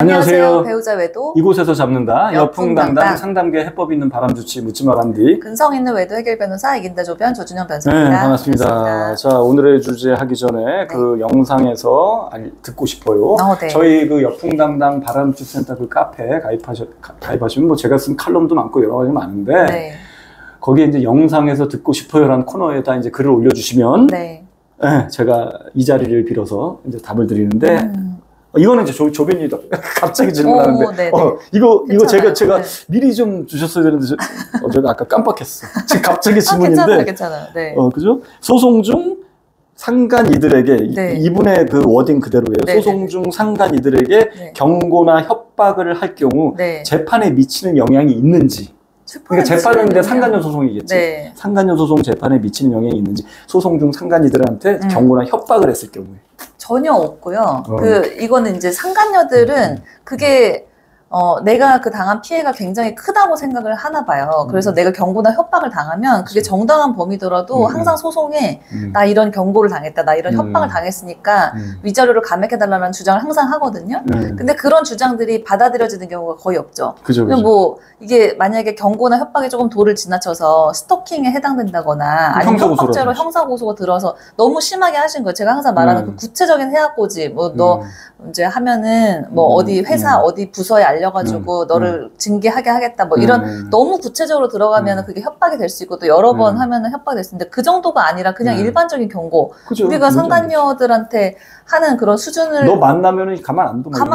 안녕하세요. 배우자 외도 이곳에서 잡는다. 여풍당당 상담계 해법 있는 바람주치 묻지마 간디 근성 있는 외도 해결 변호사 이긴다 조변 조준영 변호사입니다. 네, 반갑습니다. 자, 오늘의 주제 하기 전에 그 영상에서 듣고 싶어요. 네. 저희 그 여풍당당 바람주치 센터 그 카페 가입하시면 뭐 제가 쓴 칼럼도 많고 여러 가지 많은데 거기에 이제 영상에서 듣고 싶어요라는 코너에다 이제 글을 올려주시면 제가 이 자리를 빌어서 이제 답을 드리는데 이거는 이제 조변이다. 갑자기 질문하는데, 이거 제가 미리 좀 주셨어야 되는데, 제가 아까 깜빡했어. 지금 갑자기 질문인데. 괜찮아요. 네. 그죠? 소송 중 상간 이들에게, 이분의 그 워딩 그대로예요. 소송 중 상간 이들에게 경고나 협박을 할 경우, 재판에 미치는 영향이 있는지. 그러니까 재판인데 상간녀 소송이겠지. 상간녀 소송 재판에 미치는 영향이 있는지. 소송 중 상간이들한테 경고나 협박을 했을 경우에. 전혀 없고요. 이거는 이제 상간녀들은 그게 내가 그 당한 피해가 굉장히 크다고 생각을 하나 봐요. 그래서 내가 경고나 협박을 당하면 그게 정당한 범위더라도 항상 소송에 나 이런 경고를 당했다, 나 이런 협박을 당했으니까 위자료를 감액해달라는 주장을 항상 하거든요. 근데 그런 주장들이 받아들여지는 경우가 거의 없죠. 그죠. 뭐 이게 만약에 경고나 협박이 조금 도를 지나쳐서 스토킹에 해당된다거나 아니면 협박죄로 형사고소가 들어서 너무 심하게 하신 거예요. 제가 항상 말하는 그 구체적인 해악고지, 뭐 너 이제 하면은 뭐 어디 회사 어디 부서에 알려가지고 너를 징계하게 하겠다 뭐 이런 너무 구체적으로 들어가면 그게 협박이 될 수 있고 또 여러 번 하면은 협박이 될 수 있는데 그 정도가 아니라 그냥 일반적인 경고. 우리가 상간녀들한테 하는 그런 수준을 너 만나면은 가만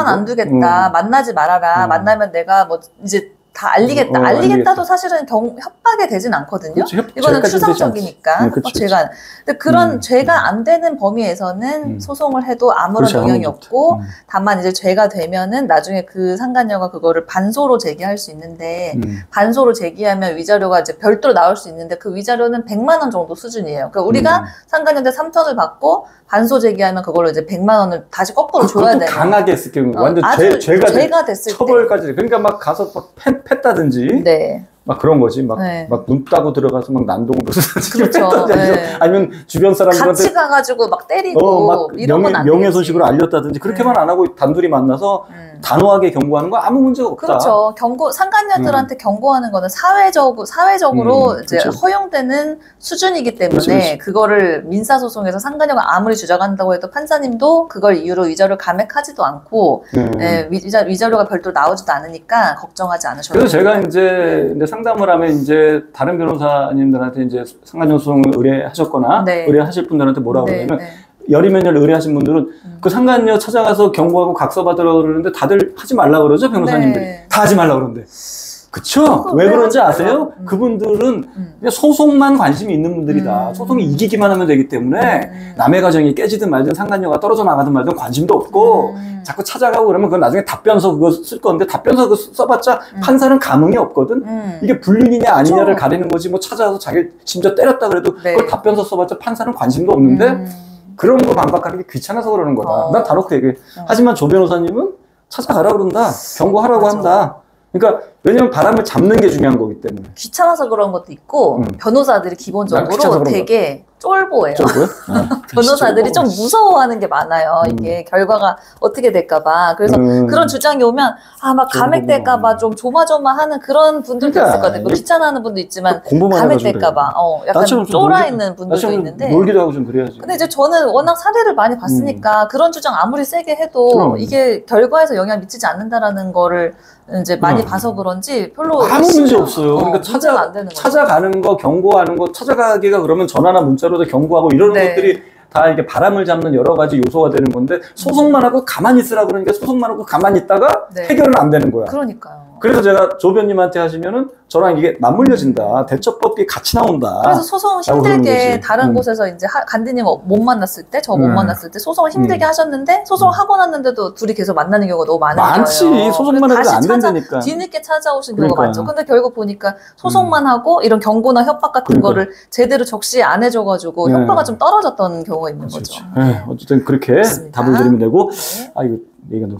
안 두겠다. 만나지 말아라. 만나면 내가 뭐 이제 다 알리겠다. 알리겠다도 사실은 협박이 되진 않거든요. 이거는 추상적이니까. 죄가. 근데 그런 죄가 안 되는 범위에서는 소송을 해도 아무런 영향이 없고, 다만 이제 죄가 되면은 나중에 그 상간녀가 그거를 반소로 제기할 수 있는데, 반소로 제기하면 위자료가 이제 별도로 나올 수 있는데, 그 위자료는 100만 원 정도 수준이에요. 그러니까 우리가 상간녀한테 3천을 받고, 반소 제기하면 그걸로 이제 100만 원을 다시 거꾸로 줘야 돼요. 강하게 했을 경우, 완전 죄가 됐을 때. 처벌까지. 그러니까 막 가서 막 팼다든지. 막 그런 거지. 막 눈 따고 들어가서 막 난동으로. 그렇죠. 아니면 주변 사람들한테. 같이 가가지고 막 때리고. 막 이런 건 안 명예소식으로 알렸다든지. 그렇게만 안 하고 단둘이 만나서 단호하게 경고하는 거 아무 문제가 없다. 그렇죠. 상간녀들한테 경고하는 거는 사회적으로 이제 허용되는 수준이기 때문에 그거를 민사소송에서 상간녀가 아무리 주장한다고 해도 판사님도 그걸 이유로 위자료를 감액하지도 않고 위자료가 별도로 나오지도 않으니까 걱정하지 않으셔도 그래서 제가 이제 상담을 하면 이제 다른 변호사님들한테 이제 상간녀 소송을 의뢰하셨거나 의뢰하실 분들한테 뭐라고 그러냐면 열이몇 년 의뢰하신 분들은 그 상간녀 찾아가서 경고하고 각서 받으러 그러는데 다들 하지 말라고 그러죠, 변호사님들이. 다 하지 말라고 그러는데. 그쵸? 왜 그런지 아세요? 그분들은 그냥 소송만 관심이 있는 분들이다. 소송이 이기기만 하면 되기 때문에 남의 가정이 깨지든 말든 상간녀가 떨어져 나가든 말든 관심도 없고 자꾸 찾아가고 그러면 그건 나중에 답변서 그거 쓸 건데 답변서 그거 써봤자 판사는 감흥이 없거든? 이게 불륜이냐 아니냐를 가리는 거지 뭐 찾아가서 자기 심지어 때렸다 그래도 그걸 답변서 써봤자 판사는 관심도 없는데 그런 거 반박하는 게 귀찮아서 그러는 거다. 난 다 놓고 얘기해. 하지만 조 변호사님은 찾아가라 그런다. 경고하라고 한다. 그러니까 왜냐면 바람을 잡는 게 중요한 거기 때문에. 귀찮아서 그런 것도 있고 변호사들이 기본적으로 되게 쫄보예요. 쫄보요? 변호사들이 좀 무서워하는 게 많아요. 이게 결과가 어떻게 될까봐. 그래서 그런 주장이 오면 막 감액될까봐 좀 조마조마하는 그런 분들도 있을 것 같아요. 뭐 귀찮아하는 분도 있지만 감액될까봐 약간 쫄아 있는 분들도 있는데. 놀기도 하고 좀 그래야지. 근데 이제 저는 워낙 사례를 많이 봤으니까 그런 주장 아무리 세게 해도 이게 결과에서 영향 미치지 않는다라는 거를 이제 많이 봐서 그런지 별로 아무 문제 없어요. 그러니까 찾아가는 거, 경고하는 거, 찾아가기가 그러면 전화나 문자로도 경고하고 이런 것들이 다 이게 바람을 잡는 여러 가지 요소가 되는 건데 소송만 하고 가만히 있으라 그러니까 소송만 하고 가만히 있다가 해결은 안 되는 거야. 그러니까요. 그래서 제가 조변님한테 하시면은 저랑 이게 맞물려진다. 대처법이 같이 나온다. 그래서 소송 힘들게 다른 곳에서 이제 간디님 못 만났을 때, 저 못 만났을 때 소송을 힘들게 하셨는데 소송을 하고 났는데도 둘이 계속 만나는 경우가 너무 많은 거예요. 많지. 소송만 해도 안 된다니까. 뒤늦게 찾아오신 경우가 많죠. 근데 결국 보니까 소송만 하고 이런 경고나 협박 같은 거를 제대로 적시 안 해줘가지고 효과가 좀 떨어졌던 경우가 있는 거죠. 어쨌든 그렇게 답을 드리면 되고 이거 얘가 너무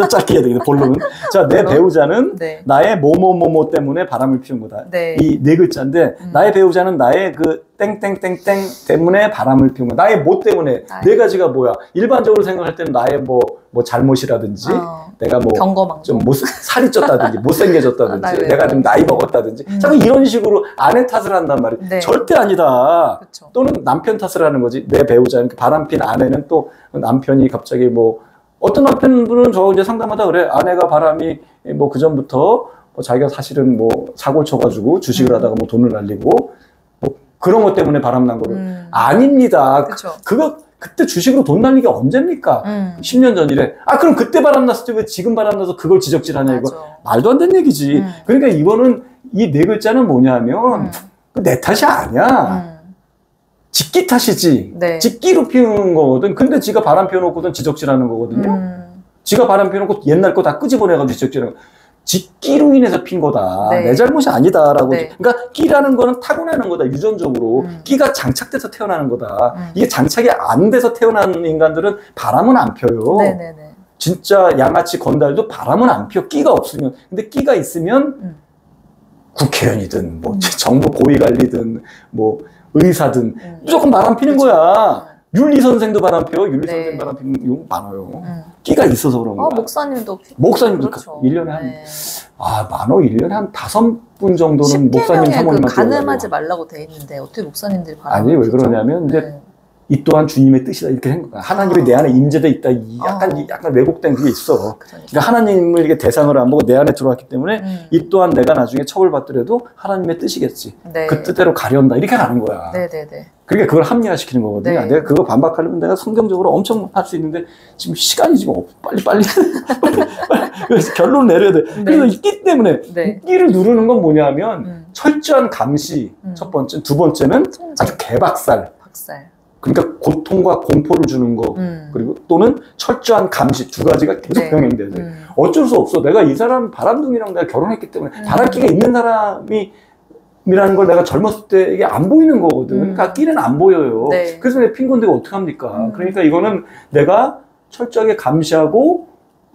짧게 해야 되겠네, 본론은. 자, 내 배우자는 네. 나의 뭐뭐뭐뭐 때문에 바람을 피운 거다. 네. 이 네 글자인데, 나의 배우자는 나의 그 땡땡땡땡 때문에 바람을 피운 거다. 나의 뭐 때문에, 네 가지가 뭐야. 일반적으로 생각할 때는 나의 뭐 잘못이라든지, 내가 뭐, 좀 살이 쪘다든지, 못생겨졌다든지, 내가 좀 나이 먹었다든지, 자꾸 이런 식으로 아내 탓을 한단 말이야. 네. 절대 아니다. 그쵸. 또는 남편 탓을 하는 거지. 내 배우자는, 바람핀 아내는 또 남편이 갑자기 뭐, 어떤 남편분은 저 이제 상담하다 그래. 아내가 바람이 뭐 그전부터 뭐 자기가 사실은 뭐 사고를 쳐가지고 주식을 하다가 뭐 돈을 날리고 뭐 그런 것 때문에 바람난 거를. 아닙니다. 그쵸. 그거 그때 주식으로 돈 날린 게 언제입니까? 10년 전이래. 아, 그럼 그때 바람났을 때 왜 지금 바람나서 그걸 지적질하냐, 이거. 말도 안 되는 얘기지. 그러니까 이거는 이 네 글자는 뭐냐면 내 탓이 아니야. 직기 탓이지. 네. 직기로 피우는 거거든. 근데 지가 바람 피워놓고는 지적질하는 거거든요. 지가 바람 피워놓고 옛날 거 다 끄집어내가지고 지적질하는 거. 직기로 인해서 핀 거다. 네. 내 잘못이 아니다라고. 네. 그러니까 끼라는 거는 타고나는 거다. 유전적으로. 끼가 장착돼서 태어나는 거다. 이게 장착이 안 돼서 태어난 인간들은 바람은 안 펴요. 네네네. 진짜 양아치 건달도 바람은 안 펴. 끼가 없으면. 근데 끼가 있으면 국회의원이든 뭐 정부 고위관리든 뭐 의사든 무조건 바람 피는 거야. 윤리 선생도 바람 피워. 윤리 선생 바람 피는 경우 많아요. 끼가 있어서 그런 거야. 목사님도 그렇죠. 1년에 한 많어. 1년에 한 5분 정도는 목사님 사모님 그 간음하지 말라고 돼 있는데 어떻게 목사님들이 바람 아니, 왜 그러냐면 이제 이 또한 주님의 뜻이다 이렇게 생각해. 하나님이 내 안에 임재돼 있다. 약간 왜곡된 그게 있어. 그러니까 하나님을 이게 대상으로 안 보고 내 안에 들어왔기 때문에 이 또한 내가 나중에 처벌받더라도 하나님의 뜻이겠지. 네. 그 뜻대로 가려한다 이렇게 가는 거야. 네네네. 그러니까 그걸 합리화시키는 거거든요. 네. 내가 그거 반박하려면 내가 성경적으로 엄청 할 수 있는데 지금 시간이 지금 빨리 그래서 결론을 내려야 돼. 네. 그래서 이 끼 때문에 끼를 누르는 건 뭐냐면 철저한 감시 첫 번째, 두 번째는 아주 개박살. 그러니까 고통과 공포를 주는 거 그리고 또는 철저한 감시 두 가지가 계속 병행돼야 돼. 어쩔 수 없어. 내가 이 사람 바람둥이랑 내가 결혼했기 때문에 바람기가 있는 사람이라는 걸 내가 젊었을 때 이게 안 보이는 거거든. 그러니까 끼는 안 보여요. 네. 그래서 내가 핀 건데 어떻게 합니까? 그러니까 이거는 내가 철저하게 감시하고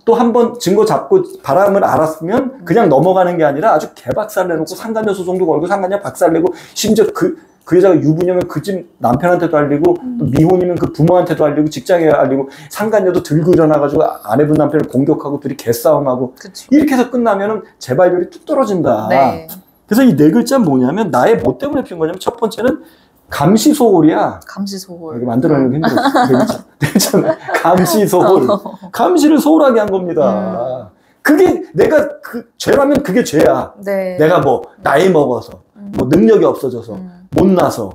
또 한 번 증거 잡고 바람을 알았으면 그냥 넘어가는 게 아니라 아주 개박살 내놓고 상간녀 소송도 걸고 상간녀 박살 내고 심지어 그 여자가 유부녀면 그 집 남편한테도 알리고 또 미혼이면 그 부모한테도 알리고 직장에 알리고 상간녀도 들고 일어나가지고 아내분 남편을 공격하고 둘이 개싸움하고 그쵸. 이렇게 해서 끝나면은 재발률이 뚝 떨어진다. 네. 그래서 이 네 글자는 뭐냐면 나의 뭐 때문에 피운 거냐면 첫 번째는 감시소홀이야. 감시소홀. 이거 만들어내는 게 힘들어. 감시소홀. 감시를 소홀하게 한 겁니다. 그게 내가 죄라면 그게 죄야. 네. 내가 뭐 나이 먹어서 뭐 능력이 없어져서 못나서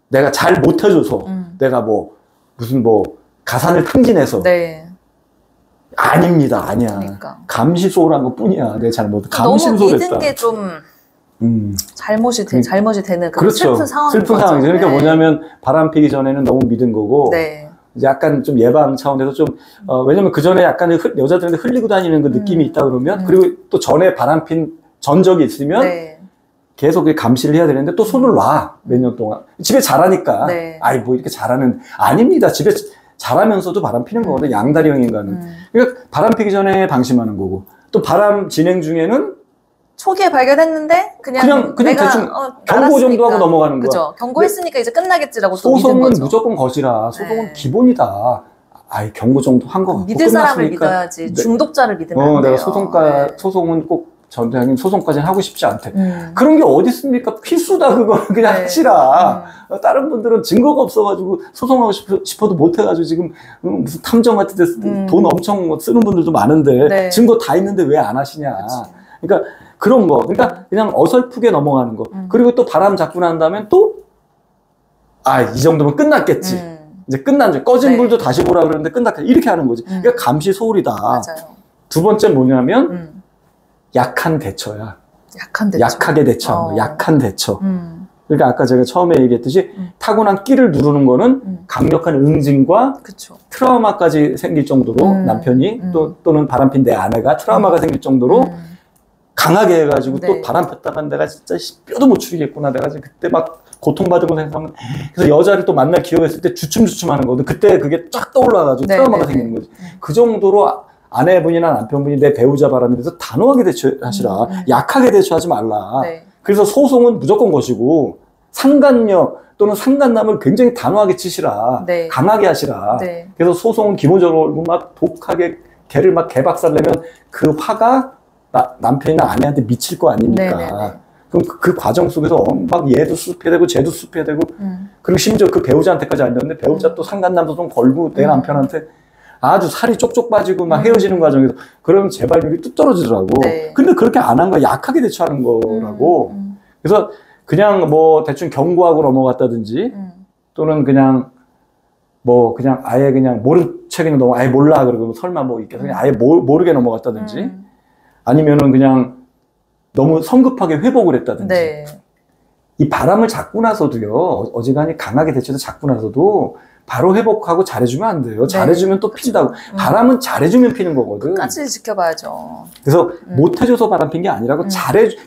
내가 잘 못해줘서 내가 뭐 무슨 뭐 가산을 탕진해서 아닙니다. 아니야. 그러니까. 감시소홀한 것 뿐이야. 내 잘못. 감시소홀했다. 너무 믿은 게 좀 잘못이 되는 그런 그렇죠. 슬픈 상황인 슬픈 상황이죠. 그러니까 뭐냐면 바람 피기 전에는 너무 믿은 거고 약간 좀 예방 차원에서 좀 왜냐면 그 전에 약간 여자들한테 흘리고 다니는 그 느낌이 있다 그러면 그리고 또 전에 바람 핀 전적이 있으면 계속 감시를 해야 되는데 또 손을 놔. 몇 년 동안. 집에 잘하니까. 아이, 뭐 이렇게 잘하는. 아닙니다. 집에 잘하면서도 바람 피는 거거든. 양다리형 인간은. 그러니까 바람 피기 전에 방심하는 거고. 또 바람 진행 중에는 초기에 발견했는데 그냥 내가 대충 경고 정도 하고 넘어가는 거야. 그죠. 경고했으니까 이제 끝나겠지라고 또 믿은 거죠. 소송은 무조건 거시라. 소송은 기본이다. 아이, 경고 정도 한 거 같고 믿을 사람을 믿어야지. 중독자를 믿으면 안 돼요. 내가 소송은 꼭 전장님 소송까지는 하고 싶지 않대. 그런 게 어디 있습니까? 필수다 그거 그냥 하시라. 다른 분들은 증거가 없어가지고 소송하고 싶어도 못해가지고 지금 무슨 탐정 같은 데서 돈 엄청 쓰는 분들도 많은데 증거 다 있는데 왜 안 하시냐. 그치. 그러니까 그런 거. 그러니까 그냥 어설프게 넘어가는 거. 그리고 또 바람 잡고 난 다음엔 또 이 정도면 끝났겠지. 이제 꺼진 불도 다시 보라 그러는데 끝났겠지. 이렇게 하는 거지. 그러니까 감시 소홀이다. 맞아요. 두 번째 뭐냐면 약한 대처야. 약하게 대처하는 거. 약한 대처. 그러니까 아까 제가 처음에 얘기했듯이 타고난 끼를 누르는 거는 강력한 응징과 트라우마까지 생길 정도로 남편이 또는 바람핀 내 아내가 트라우마가 생길 정도로 강하게 해가지고 또 바람 폈다가 내가 진짜 뼈도 못 추리겠구나. 내가 그때 막 고통받은 생각. 그래서 여자를 또 만날 기회가 있을 때 주춤주춤 하는 거거든. 그때 그게 쫙 떠올라가지고 트라우마가 생기는 거지. 그 정도로 아내분이나 남편분이 내 배우자 바람에 대해서 단호하게 대처하시라. 약하게 대처하지 말라. 그래서 소송은 무조건 것이고 상간녀 또는 상간남을 굉장히 단호하게 치시라. 강하게 하시라. 그래서 소송은 기본적으로 막 독하게 걔를 막 개박살내면 그 화가 남편이나 아내한테 미칠 거 아닙니까? 그럼 그 과정 속에서 막 얘도 수습해야 되고 쟤도 수습해야 되고 그리고 심지어 그 배우자한테까지 알렸는데 배우자 또 상간남도 좀 걸고 내 남편한테 아주 살이 쪽쪽 빠지고 막 헤어지는 과정에서 그러면 재발률이 뚝 떨어지더라고. 근데 그렇게 안 한 거야. 약하게 대처하는 거라고. 그래서 그냥 뭐 대충 경고하고 넘어갔다든지 또는 그냥 뭐 그냥 아예 그냥 모른 척이는 너무 아예 몰라 그러고 설마 뭐 있겠어 그냥 아예 모르게 넘어갔다든지 아니면은 그냥 너무 성급하게 회복을 했다든지 이 바람을 잡고 나서도요 어지간히 강하게 대처해서 잡고 나서도 바로 회복하고 잘해주면 안 돼요. 잘해주면 또 핀다고. 바람은 잘해주면 피는 거거든. 끝까지 지켜봐야죠. 그래서 못해줘서 바람 핀 게 아니라고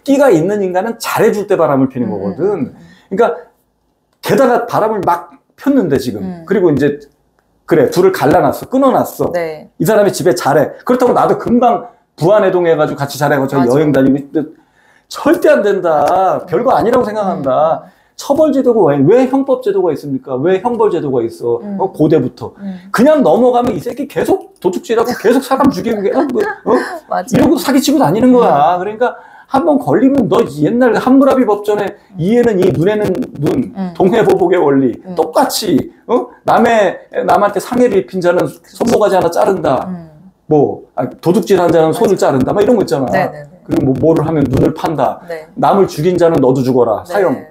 끼가 있는 인간은 잘해줄 때 바람을 피는 거거든. 그러니까 게다가 바람을 막 폈는데 지금 그리고 이제 그래 둘을 갈라놨어 끊어놨어 이 사람이 집에 잘해 그렇다고 나도 금방 부안해동 해가지고 같이 잘해가지고 여행 다니고 절대 안 된다. 별거 아니라고 생각한다. 처벌제도가 왜 형법제도가 있습니까? 왜 형벌제도가 있어? 고대부터 그냥 넘어가면 이 새끼 계속 도둑질하고 계속 사람 죽이고 이러고 사기치고 다니는 거야. 그러니까 한번 걸리면 너 옛날 함무라비 법전에 이에는 이 눈에는 눈 동해보복의 원리 똑같이 남한테 상해를 입힌 자는 손모가지 하나 자른다. 도둑질한 자는 손을 자른다. 막 이런 거 있잖아. 그리고 뭐를 하면 눈을 판다. 남을 죽인 자는 너도 죽어라. 사형.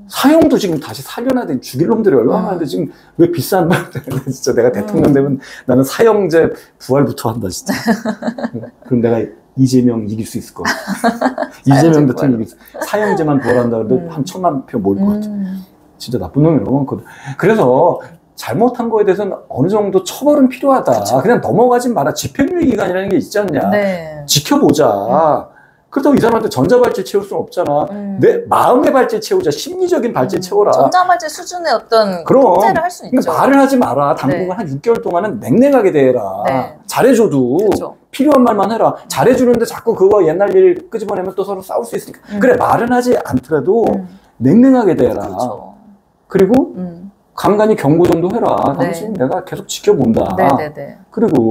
사형도 지금 다시 살려놔야 돼. 죽일 놈들이 얼마나 많은데 지금 왜 비싼 말 진짜 내가 대통령 되면 나는 사형제 부활부터 한다 진짜. 그럼 내가 이재명 이길 수 있을 것 같아. 이재명 대통령 이길 수 사형제만 부활한다 그래도 한 1000만 표 모일 것 같아. 진짜 나쁜 놈이 너무 많거든. 그래서 잘못한 거에 대해서는 어느 정도 처벌은 필요하다. 그냥 넘어가지 마라. 집행유예 기간이라는 게 있지 않냐. 지켜보자. 그렇다고 이 사람한테 전자발찌 채울 수는 없잖아. 내 마음의 발찌 채우자. 심리적인 발찌 채워라. 전자발찌 수준의 어떤 통제를 할 수 있죠. 말을 하지 마라. 당분간 한 6개월 동안은 냉랭하게 대해라. 잘해줘도 필요한 말만 해라. 잘해주는데 자꾸 그거 옛날 일 끄집어내면 또 서로 싸울 수 있으니까. 그래 말은 하지 않더라도 냉랭하게 대해라. 그리고 간간히 경고 정도 해라. 당신 내가 계속 지켜본다. 그리고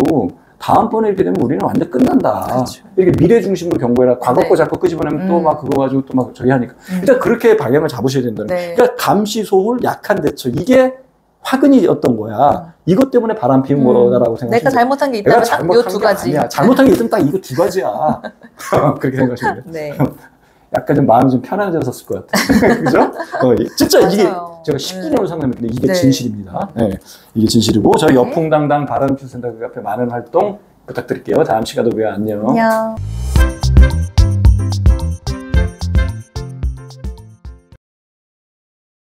다음번에 이렇게 되면 우리는 완전 끝난다. 이렇게 미래 중심으로 경고해라. 과거 거 자꾸 끄집어내면 또 막 그거 가지고 또 막 저기 하니까. 일단 그렇게 방향을 잡으셔야 된다는 거예요. 그러니까 감시, 소홀, 약한 대처. 이게 화근이었던 거야. 이것 때문에 바람 피운 거다라고 생각하시면 내가 잘못한 게 있다면 딱 이 두 가지. 아니야. 잘못한 게 있으면 딱 이거 두 가지야. 그렇게 생각하시면 돼요. 약간 좀 마음이 좀 편안해졌을 것 같아요. 그죠? 진짜 이게 제가 19년을 상담했는데 이게 진실입니다. 이게 진실이고 저희 여풍당당 바람피우센터 그 앞에 많은 활동 부탁드릴게요. 다음 시간도 봬요. 안녕.